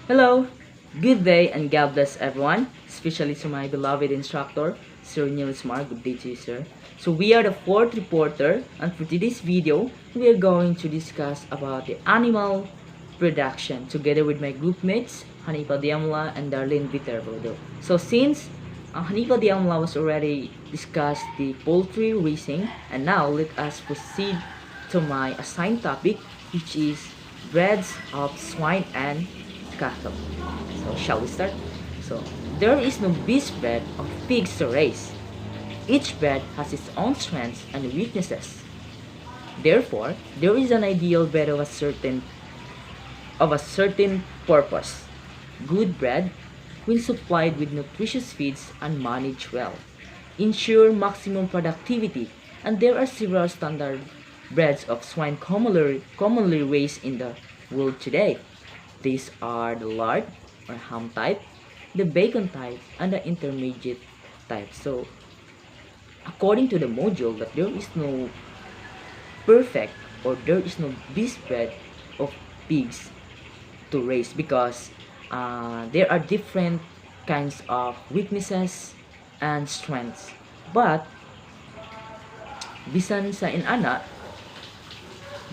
Hello, good day and God bless everyone, especially to my beloved instructor, Sir Neil Smart. Good day to you, sir. So we are the fourth reporter, and for today's video, we are going to discuss about the animal production together with my group mates, Hanifa Diamla and Darlene Viterbo. So since Hanifa Diamla was already discussed the poultry raising, and now let us proceed to my assigned topic, which is breeds of swine and cattle. So shall we start? So there is no beast bred of pigs to raise. Each bred has its own strengths and weaknesses. Therefore, there is an ideal bred of a certain purpose. Good bread, when supplied with nutritious feeds and managed well, ensure maximum productivity, and there are several standard breeds of swine commonly raised in the world today. These are the lard or ham type, the bacon type, and the intermediate type. So, according to the module, that there is no perfect or there is no beast bred of pigs to raise because there are different kinds of weaknesses and strengths. But bisan sa inana,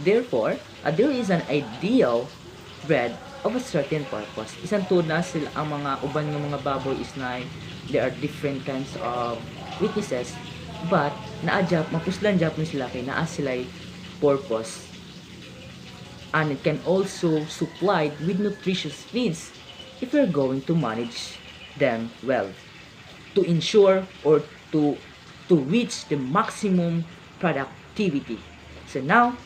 therefore, there is an ideal bred of a certain purpose. Isang tuod na sila ang mga uban ng mga baboy is na there are different kinds of weaknesses, but naadjap mapuslan jap ni sila kay naa sila purpose, and it can also supplied with nutritious feeds if you're going to manage them well to ensure or to reach the maximum productivity. So now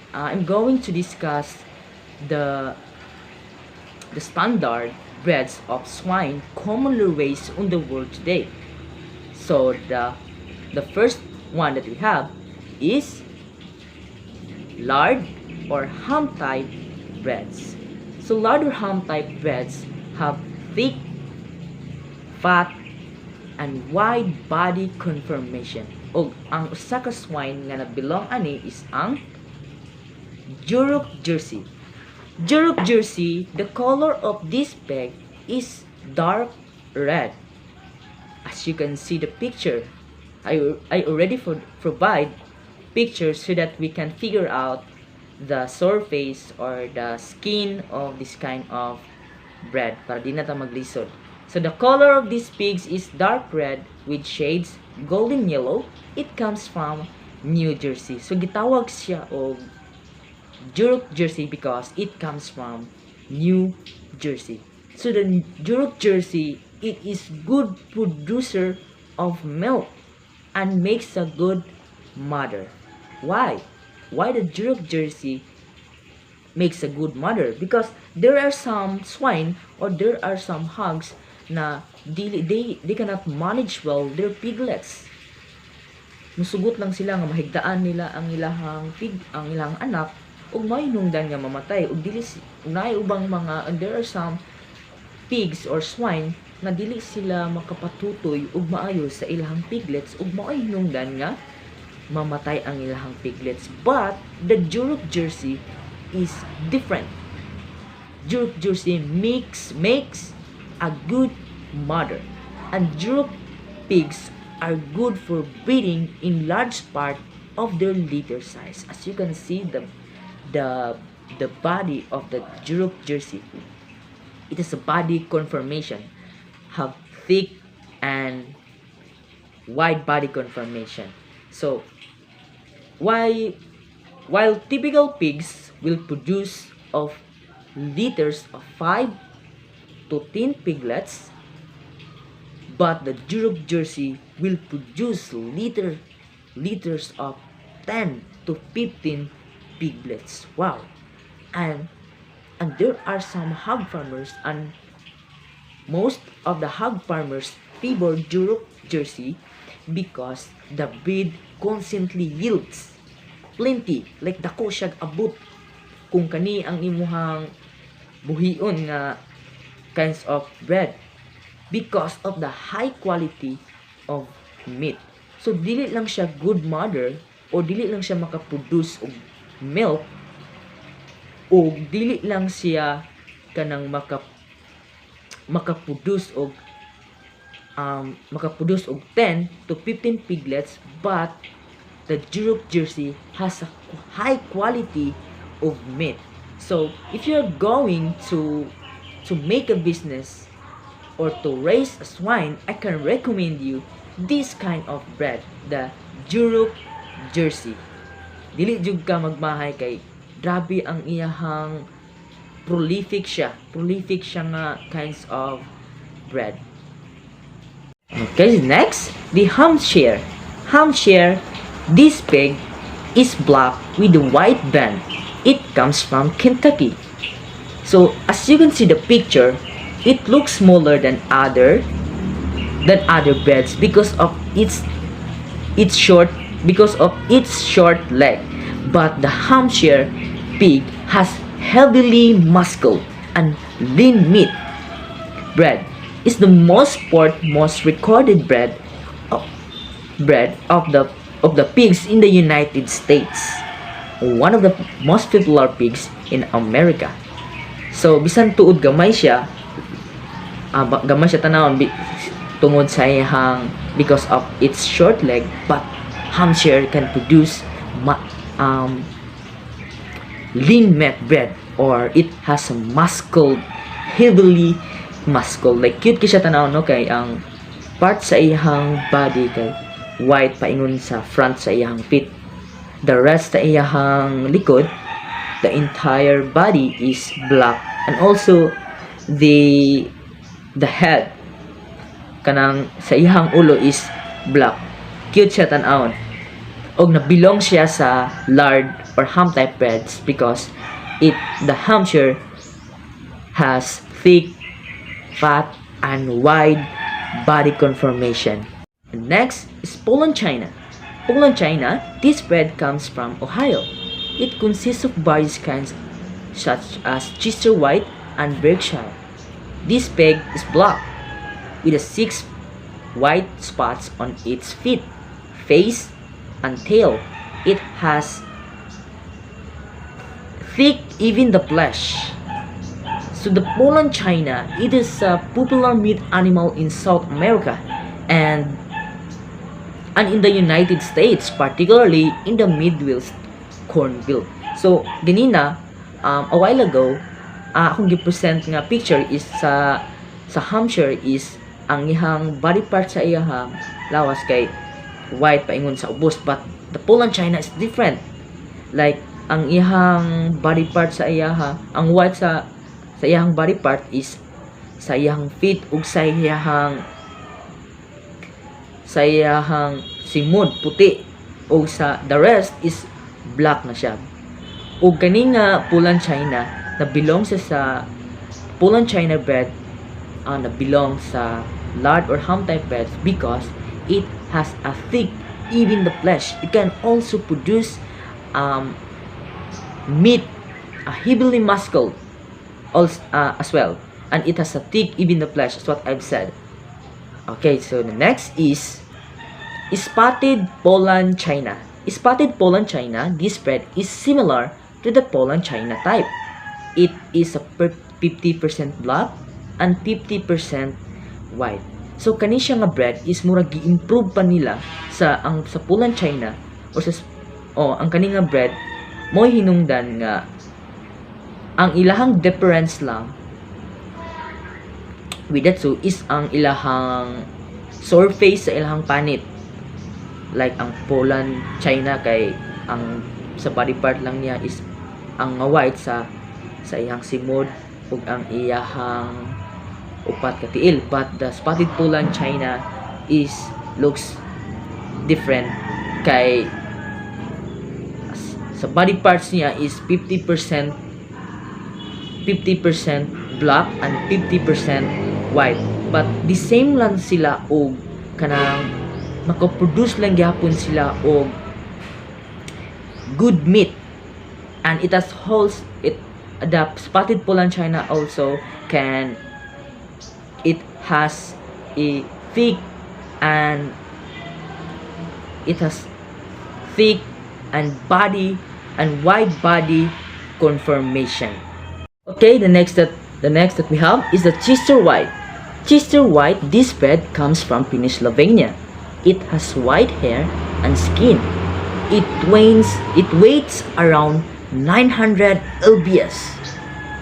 I'm going to discuss the standard breeds of swine commonly raised in the world today. So the first one that we have is lard or ham type breads. So lard or ham type breads have thick, fat, and wide body conformation. O ang usa ka swine nga nabilong ani is ang Duroc Jersey. Duroc Jersey, the color of this pig is dark red. As you can see the picture, I already provide pictures so that we can figure out the surface or the skin of this kind of bread para di na ta maglisod. So the color of these pigs is dark red with shades golden yellow. It comes from New Jersey. So gitawag siya og Duroc Jersey because it comes from New Jersey. So the Duroc Jersey, it is good producer of milk and makes a good mother. Why? Why the Duroc Jersey makes a good mother? Because there are some swine or there are some hogs na they cannot manage well their piglets. Musugot lang sila nga mahigdaan nila ang ilahang ang ilang anak ug mahinungdan nga mamatay ug dili naay ubang mga, and there are some pigs or swine na dili sila makapatutoy ug maayo sa ilahang piglets ug maoy hinungdan nga mamatay ang ilahang piglets. But the Duroc Jersey is different. Duroc Jersey makes a good mother, and Duroc pigs are good for breeding in large part of their litter size. As you can see the body of the Duroc Jersey, it is a body conformation, have thick and wide body conformation. So while typical pigs will produce of litters of 5 to 10 piglets, but the Duroc Jersey will produce liters of 10 to 15 piglets. Wow. And there are some hog farmers, and most of the hog farmers favor Duroc Jersey because the breed constantly yields plenty, like dako siya abot kung kani ang imuhang buhion nga kinds of bread because of the high quality of meat. So dili lang siya good mother o dili lang siya makaproduce og milk o dili lang siya kanang makaproduce og 10 to 15 piglets, but the Europe Jersey has a high quality of meat. So if you're going to make a business or to raise a swine, I can recommend you this kind of breed, the Europe Jersey. Dili jud ka magmahay kay grabe ang iyahang prolific siya nga kinds of breed. Okay, next, the Hampshire. Hampshire, this pig is black with a white band. It comes from Kentucky. So, as you can see the picture, it looks smaller than other breeds because of its short leg. But the Hampshire pig has heavily muscle and lean meat. Breed is the most recorded breed of the pigs in the United States. One of the most popular pigs in America. So bisan tuod gamay siya tanawon tungod sa iyang because of its short leg, but Hampshire can produce lean meat breed, or it has a heavily muscle. Like cute siya tanawon, no, kay ang part sa iyang body kay white paingon sa front sa iyang feet. The rest sa iyang likod, the entire body is black, and also the head kanang sa iyang ulo is black. Cute siya tan-awon, og nabilong siya sa lard or ham type breeds because the Hampshire has thick, fat, and wide body conformation. And next is Poland China. Poland China, this breed comes from Ohio. It consists of various kinds such as Chester White and Berkshire. This pig is black with 6 white spots on its feet, face, and tail. It has thick, even the flesh. So the Poland China, it is a popular meat animal in South America and in the United States, particularly in the Midwest corn belt. So ganina, a while ago, akong gi-present nga picture is sa Hampshire is ang ihang body part sa iyang lawas kay white paingon sa ubos, but the Poland China is different. Like ang ihang body part sa ang white sa iyang body part is sa iyang feet ug sa iyang simod puti, ug sa the rest is black na siya. Ug kani nga Poland China na belong sa Poland China breed, na belong sa lard or ham type breeds because it has a thick, even the flesh. It can also produce meat, heavily muscle as well, and it has a thick, even the flesh, is what I've said. Okay, so the next is Spotted Poland China. Spotted Poland China, this breed is similar to the Poland China type. It is a 50% black and 50% white. So kani siya nga breed is mura gi-improve pa nila sa Poland China or ang kani nga breed mo hinungdan nga ang ilahang difference lang with that, so is ang ilahang surface sa ilahang panit. Like ang Poland China kay ang sa body part lang niya is ang white sa iyang simod ug ang iyahang upat ka tiil, but the Spotted Poland China looks different kay sa body parts niya is 50% black and 50% white, but the same lang sila og kanang makaproduce lang gyapon sila og good meat, and the Spotted Poland China also it has a thick and body and wide body conformation. Okay, the next The next that we have is the Chester White. Chester White, this breed comes from Pennsylvania. It has white hair and skin. It weighs around 900 lbs.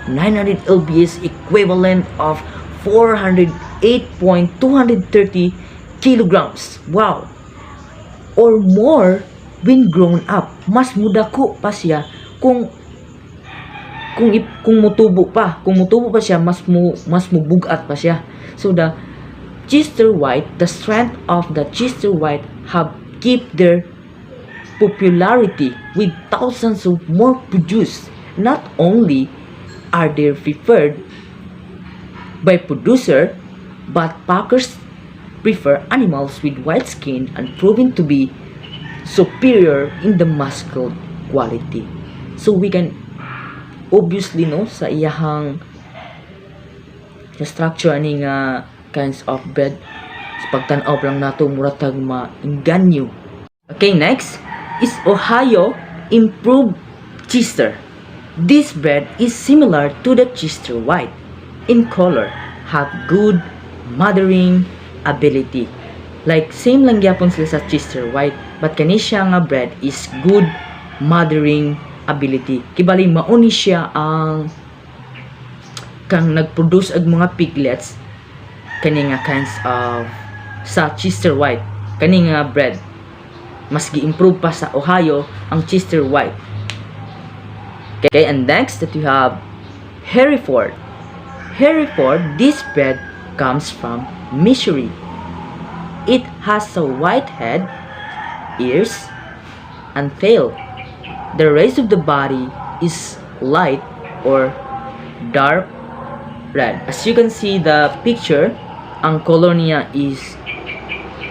900 lbs equivalent of 408.230 kilograms. Wow! Or more when grown up. Mas mudako pa siya kung mutubo pa. Kung mutubo pa siya, mas mubugat pa siya. So the Chester White, the strength of the Chester White have kept their popularity with thousands of more produced. Not only are they preferred by producer, but packers prefer animals with white skin and proven to be superior in the muscle quality. So we can obviously know sa iyahang structure ani nga kinds of breed sa pagtan-aw lang nato muratag maingganyo. Okay, next is Ohio Improved Chester. This breed is similar to the Chester White in color, have good mothering ability. Like same lang gyapon sila sa Chester White, but kani siya nga breed is good mothering ability. Kibali mauni siya ang kang nagproduce og mga piglets kani nga kinds of sa Chester White. Kani nga breed mas gi-improve pa sa Ohio ang Chester White. Okay, and next that you have Hereford. Hereford, this breed comes from Missouri. It has a white head, ears, and tail. The rest of the body is light or dark red. As you can see the picture, ang color niya is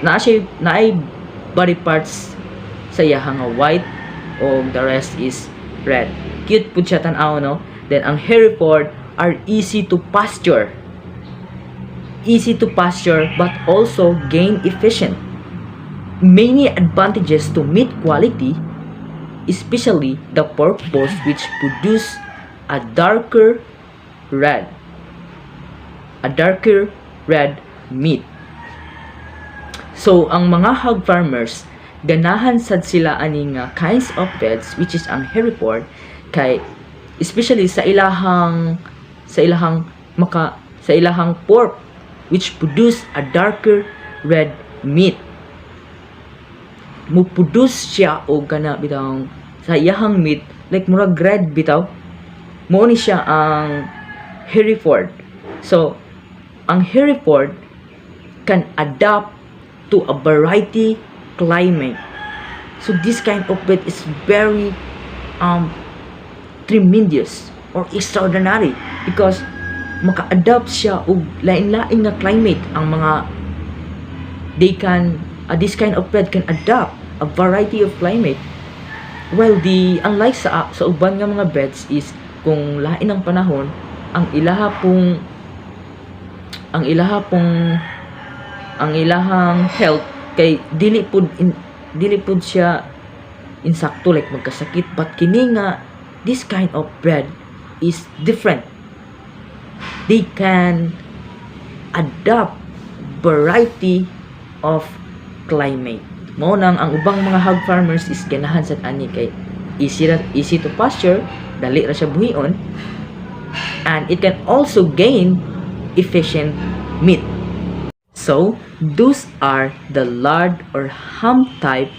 naay body parts sa iyahang white o the rest is red. Cute po siya tan-aw, no? Then ang Hereford are easy to pasture. Easy to pasture but also gain efficient. Many advantages to meat quality, especially the pork balls which produce a darker red meat. So ang mga hog farmers ganahan sad sila aning kinds of breeds which is ang Hereford kay especially sa ilahang pork which produce a darker red meat. Mo-produce siya o kana bitaw sa iyahang meat like murag red bitaw. Mao ni siya ang Hereford. So ang Hereford can adapt to a variety climate. So this kind of breed is very tremendous or extraordinary because maka-adapt siya og lain-lain nga climate. Ang mga this kind of breed can adapt a variety of climate, while unlike sa uban nga mga breeds is kung lain ang panahon ang ilahang health kay dili pud siya insakto like magkasakit, but kini nga this kind of breed is different. They can adapt variety of climate. Mao nang ang ubang mga hog farmers is ganahan sa ani kay easy to pasture, dali ra siya buhion, and it can also gain efficient meat. So those are the lard or ham type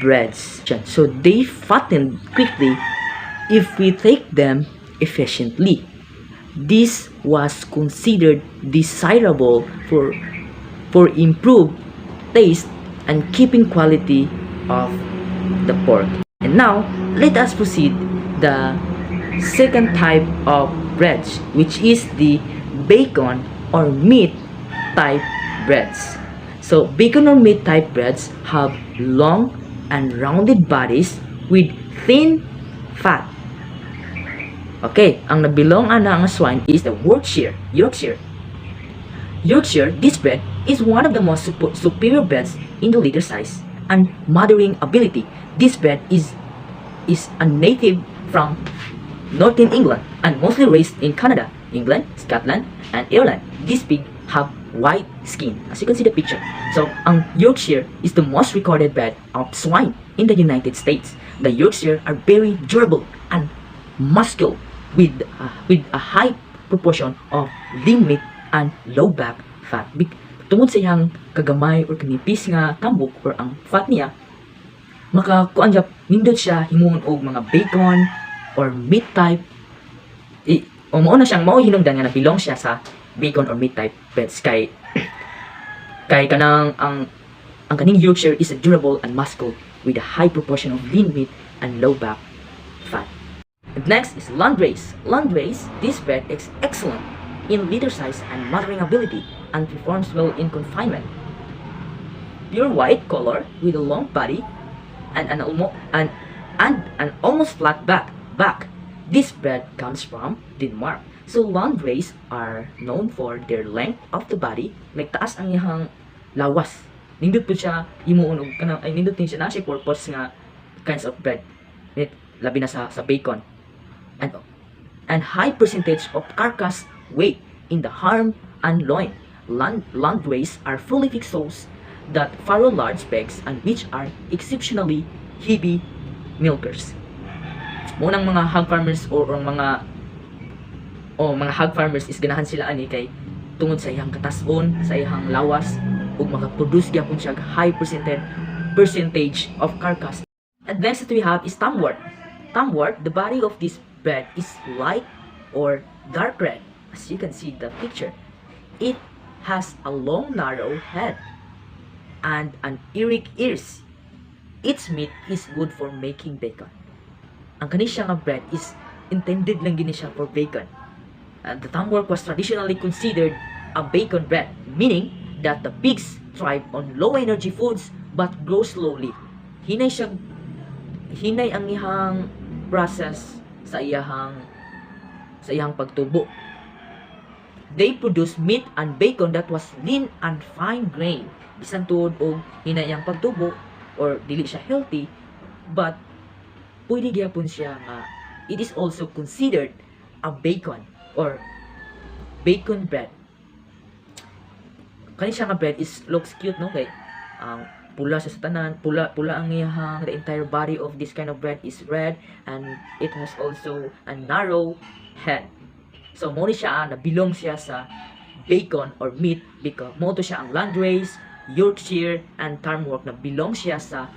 breeds. So they fatten quickly if we take them efficiently. This was considered desirable for improved taste and keeping quality of the pork. And now let us proceed the second type of breeds, which is the bacon or meat type breeds. So bacon or meat type breeds have long and rounded bodies with thin fat. Okay, ang nabilong ang swine is the Yorkshire. This breed is one of the most superior breeds in the litter size and mothering ability. This breed is a native from northern England and mostly raised in Canada, England, Scotland, and Ireland. These pigs have white skin, as you can see the picture. So, ang Yorkshire is the most recorded bred of swine in the United States. The Yorkshire are very durable and muscular with a high proportion of lean meat and low back fat. Tungod sa iyang kagamay or kanipis nga tambok or ang fat niya, makakuan siya, nindot siya himuon og mga bacon or meat type. O mao na siyang mao hinungdan nga nabilong siya sa bacon or meat type breeds kay kanang ang kaning Yorkshire is a durable and muscular with a high proportion of lean meat and low back fat. And next is Landrace. Landrace, this bred is excellent in leader size and mothering ability and performs well in confinement. Pure white color with a long body and an almost flat back. This bred comes from Denmark. So Landrace are known for their length of the body. Nagtaas ang iyang lawas. Nindot po siya imuon og kanang ay nindot din siya na siya purpose nga kinds of bread. Labi na sa bacon. And high percentage of carcass weight in the arm and loin. Landrace are fully fixed sows that farrow large pegs and which are exceptionally heavy milkers. Munang mga hog farmers or mga hog farmers is ganahan sila ani kay tungod sa iyang katason, sa iyang lawas ug maka-produce gyapon siya high percentage of carcass. And next that we have is Tamworth. Tamworth, the body of this bred is light or dark red, as you can see the picture. It has a long narrow head and an erect ears. Its meat is good for making bacon. Ang kani siya nga bread is intended lang gini siya for bacon. The Tamworth was traditionally considered a bacon bread, meaning that the pigs thrive on low energy foods but grow slowly. Hinay ang ihang process sa iyang pagtubo. They produce meat and bacon that was lean and fine grain. Bisan tuod og hinay ang pagtubo or dili siya healthy, but pwede gyapon siya nga it is also considered a bacon or bacon bread. Kani siya nga bread is looks cute no kay pula siya sa tanan, pula ang iyang the entire body of this kind of bread is red and it has also a narrow head. So mo ni siya nabilong siya sa bacon or meat because mo to siya ang Landrace, Yorkshire and Tamworth na belong siya sa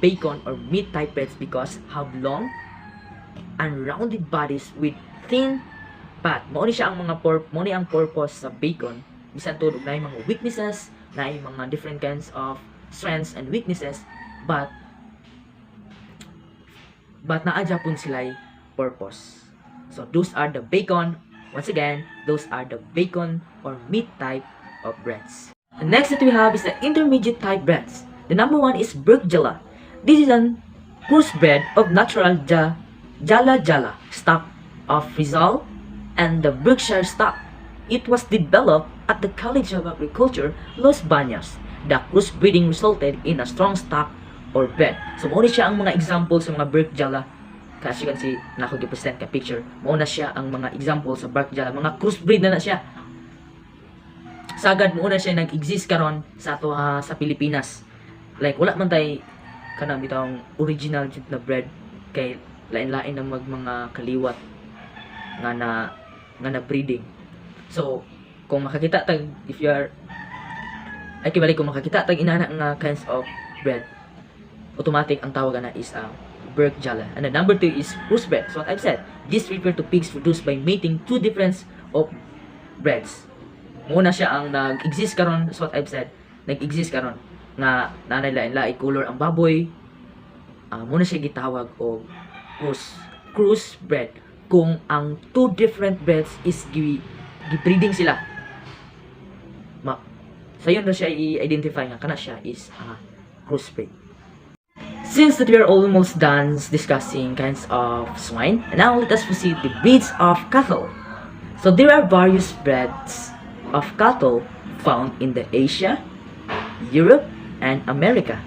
bacon or meat type breeds because have long and rounded bodies with thin fat. Mao ni siya ang ang purpose sa bacon. Bisan tuod na mga weaknesses, na mga different kinds of strengths and weaknesses, but naadya pun sila purpose. So those are the bacon. Once again, those are the bacon or meat type of breads. The next that we have is the intermediate type breads. The number one is Berkjala. This is an crossbred of natural Jala stock of Rizal and the Berkshire stock. It was developed at the College of Agriculture, Los Baños. The crossbreeding resulted in a strong stock or bred. So, muna siya ang mga examples sa mga Berkjala. Kasi kasi nako-present ka picture. Muna siya ang mga examples sa Berkjala. Mga crossbreed na siya. Sagad muna siya nag-exist karon sa ato sa Pilipinas. Like wala man tay kanang bitong original na bread kay lain-lain ng mga kaliwat nga na breeding. So kung makakita tag if you are ay kibalik kung makakita tag inana nga kinds of bread, automatic ang tawag na is Berkjala. And the number 2 is crossbred. So what I've said, this refer to pigs produced by mating two different of breeds. Muna siya ang nag-exist karon, so what I've said, nag-exist karon nga nanay lain-lain color ang baboy. Muna siya gitawag og crossbred kung ang two different breeds is gi-breeding sila. Sayon na siya i-identify nga kana siya is crossbred. Since that we are almost done discussing kinds of swine, now let us proceed to breeds of cattle. So there are various breeds of cattle found in the Asia, Europe, and America.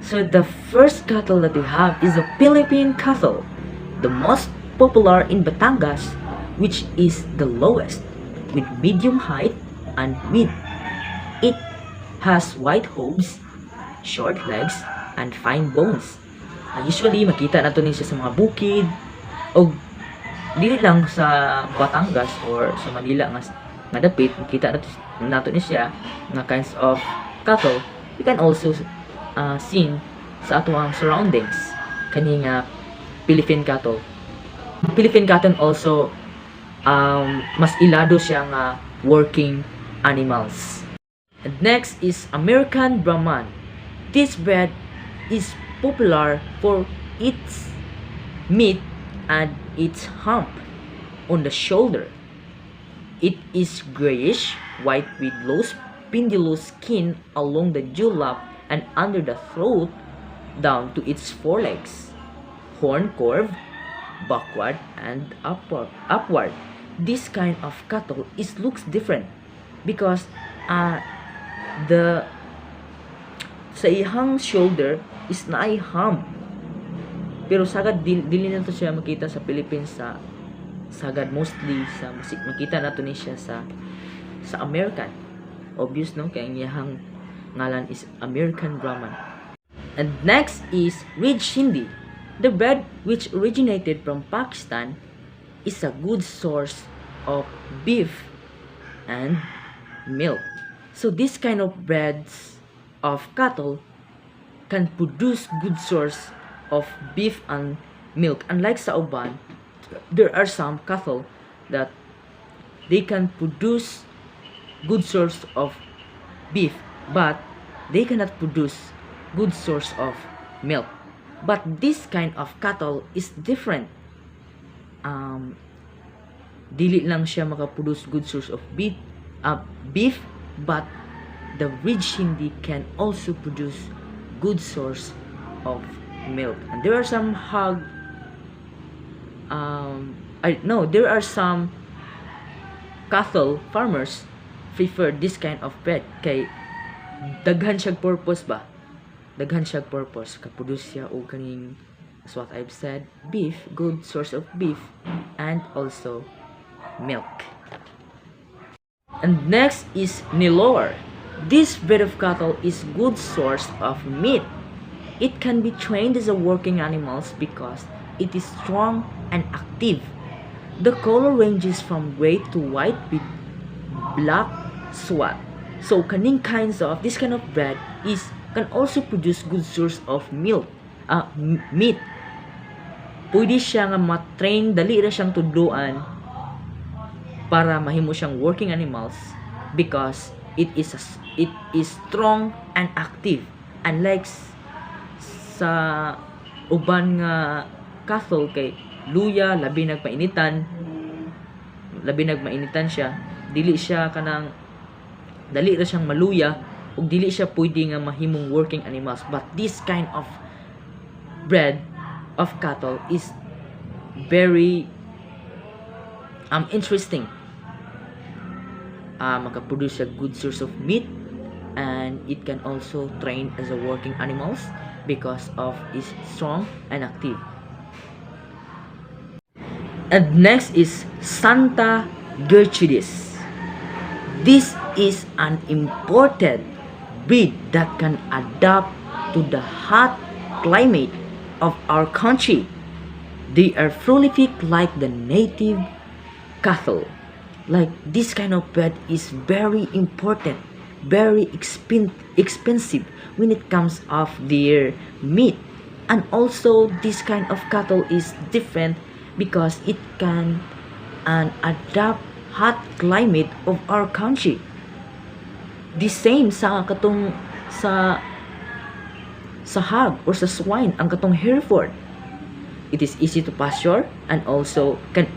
So the first cattle that we have is the Philippine cattle, the most popular in Batangas, which is the lowest, with medium height and width. It has wide hooves, short legs, and fine bones. Usually, makita nato ni siya sa mga bukid, o dili lang sa Batangas or sa Manila nga dapit, makita nato ni siya nga kinds of cattle. We can also seen sa ato ang surroundings kani nga Philippine cattle. Philippine cattle also mas ilado siya nga working animals. And next is American Brahman. This breed is popular for its meat and its hump on the shoulder. It is grayish white with low spindulous skin along the dewlap and under the throat down to its forelegs. Horn curved backward and upward. This kind of cattle looks different because the sa ihang shoulder is naay hump, pero sagad dili na to siya makita sa Philippines. Sagad mostly sa makita nato ni siya sa American. Obvious no, kay ang iyang ngalan is American Brahman. And next is Ridge Hindi. The breed, which originated from Pakistan, is a good source of beef and milk. So this kind of breeds of cattle can produce good source of beef and milk. Unlike sa uban, there are some cattle that they can produce good source of beef, but they cannot produce good source of milk. But this kind of cattle is different. Dili lang siya makaproduce good source of beef, but the Ridge Hindi can also produce good source of milk. And there are some there are some cattle farmers prefer this kind of breed kay daghan siyang purpose ba? Daghan siyang purpose. Kaproduce siya o kaning, as what I've said, beef, good source of beef, and also milk. And next is Nilor. This breed of cattle is good source of meat. It can be trained as a working animals because it is strong and active. The color ranges from gray to white with black swat. So kaning kinds of this kind of breed can also produce good source of meat. Pwede siya nga ma-train, dali ra siyang tudloan para mahimo siyang working animals because it is strong and active. Unlike sa uban nga cattle kay luya, labi nagmainitan siya, dili siya kanang dali ra siyang maluya ug dili siya pwede nga mahimong working animals. But this kind of breed of cattle is very interesting. Makaproduce a good source of meat, and it can also train as a working animals because of its strong and active. And next is Santa Gertrudis. This is an important breed that can adapt to the hot climate of our country. They are prolific like the native cattle. Like this kind of breed is very important, very expensive when it comes of their meat. And also this kind of cattle is different because it can adapt hot climate of our country. The same sa katong sa hog or sa swine, ang katong Hereford. It is easy to pasture and also can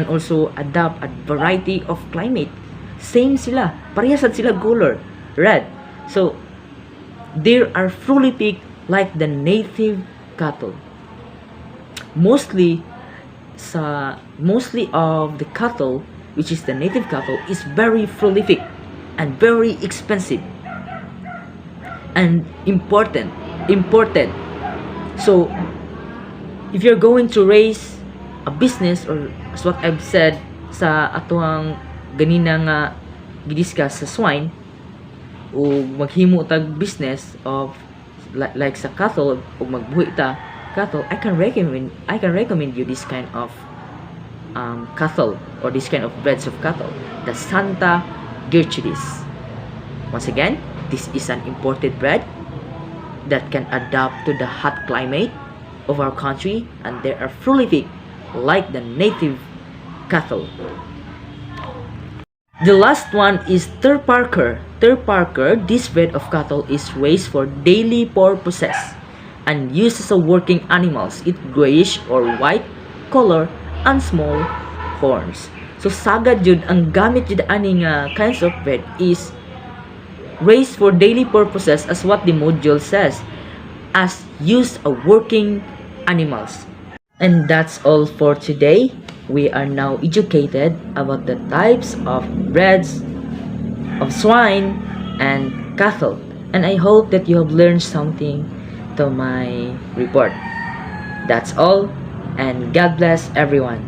also adapt a variety of climate. Same sila, parehas sila color, red. So they are prolific like the native cattle. Mostly of the cattle, which is the native cattle, is very prolific and very expensive and imported. So if you're going to raise a business, or as what I've said, sa atoang ganina nga gidiscuss sa swine, o maghimo tag business of like sa cattle, o magbuhi ta cattle, I can recommend you this kind of cattle, or this kind of breeds of cattle, the Santa Gertrudis. Once again, this is an imported breed that can adapt to the hot climate of our country, and they are prolific like the native cattle. The last one is Ter Parker. Ter Parker, this breed of cattle is raised for daily purposes and used as a working animals. It grayish or white color and small horns. So sagad jud ang gamit jud ani nga kinds of breed is raised for daily purposes, as what the module says, as used a working animals. And that's all for today. We are now educated about the types of breeds of swine and cattle, and I hope that you have learned something to my report. That's all, and God bless everyone.